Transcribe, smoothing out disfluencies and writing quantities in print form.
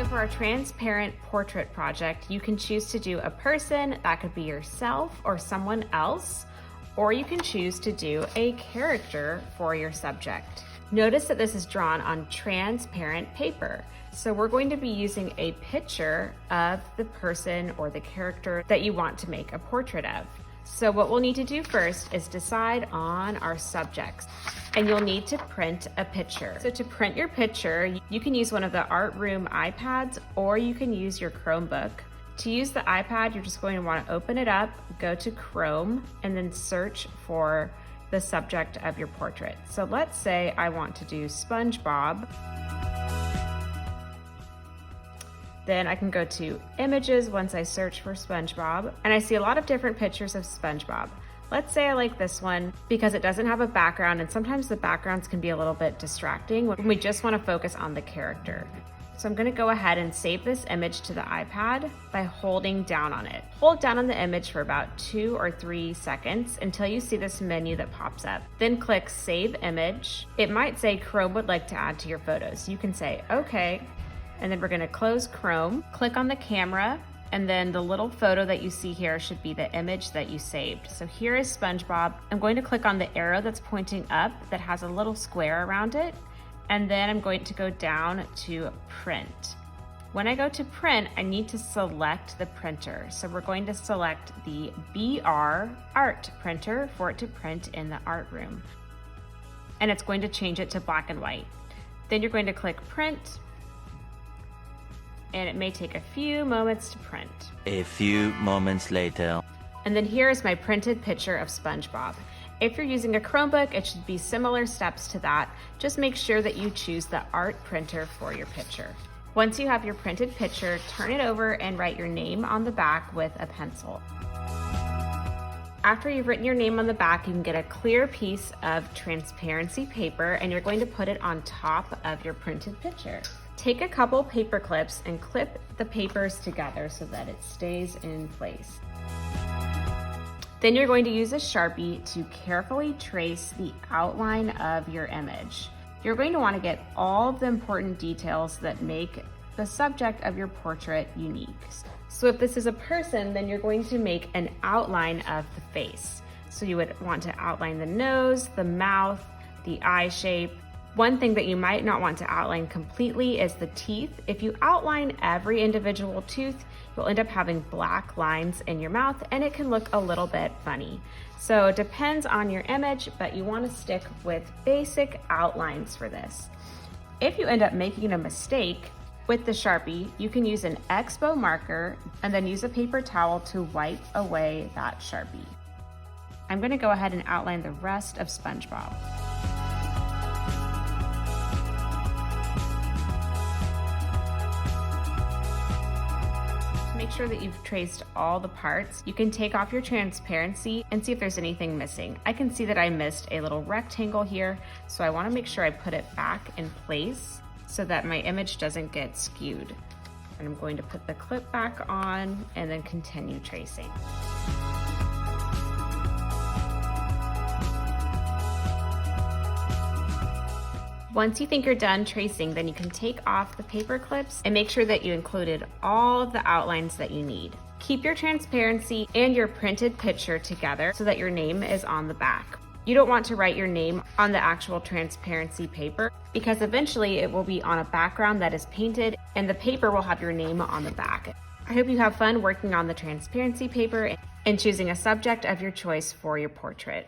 for our transparent portrait project, you can choose to do a person, that could be yourself or someone else, or you can choose to do a character for your subject. Notice that this is drawn on transparent paper. So we're going to be using a picture of the person or the character that you want to make a portrait of. So what we'll need to do first is decide on our subjects, and you'll need to print a picture. So to print your picture, you can use one of the Artroom iPads, or you can use your Chromebook. To use the iPad, you're just going to want to open it up, go to Chrome, and then search for the subject of your portrait. So let's say I want to do SpongeBob. Then I can go to images once I search for SpongeBob, and I see a lot of different pictures of SpongeBob. Let's say I like this one because it doesn't have a background, and sometimes the backgrounds can be a little bit distracting when we just want to focus on the character. So I'm going to go ahead and save this image to the iPad by holding down on it. Hold down on the image for about 2 or 3 seconds until you see this menu that pops up. Then click Save Image. It might say Chrome would like to add to your photos. You can say okay, and then we're going to close Chrome, click on the camera, and then the little photo that you see here should be the image that you saved. So here is SpongeBob. I'm going to click on the arrow that's pointing up that has a little square around it, and then I'm going to go down to print. When I go to print, I need to select the printer. So we're going to select the BR Art printer for it to print in the Artroom. And it's going to change it to black and white. Then you're going to click print, and it may take a few moments to print. A few moments later. And then here is my printed picture of SpongeBob. If you're using a Chromebook, it should be similar steps to that. Just make sure that you choose the art printer for your picture. Once you have your printed picture, turn it over and write your name on the back with a pencil. After you've written your name on the back, you can get a clear piece of transparency paper, and you're going to put it on top of your printed picture. Take a couple paper clips and clip the papers together so that it stays in place. Then you're going to use a Sharpie to carefully trace the outline of your image. You're going to want to get all of the important details that make the subject of your portrait unique. So if this is a person, then you're going to make an outline of the face. So you would want to outline the nose, the mouth, the eye shape. One thing that you might not want to outline completely is the teeth. If you outline every individual tooth, you'll end up having black lines in your mouth, and it can look a little bit funny. So it depends on your image, but you want to stick with basic outlines for this. If you end up making a mistake with the Sharpie, you can use an Expo marker and then use a paper towel to wipe away that Sharpie. I'm going to go ahead and outline the rest of SpongeBob. Make sure that you've traced all the parts. You can take off your transparency and see if there's anything missing. I can see that I missed a little rectangle here, so I want to make sure I put it back in place so that my image doesn't get skewed. And I'm going to put the clip back on and then continue tracing. Once you think you're done tracing, then you can take off the paper clips and make sure that you included all of the outlines that you need. Keep your transparency and your printed picture together so that your name is on the back. You don't want to write your name on the actual transparency paper because eventually it will be on a background that is painted and the paper will have your name on the back. I hope you have fun working on the transparency paper and choosing a subject of your choice for your portrait.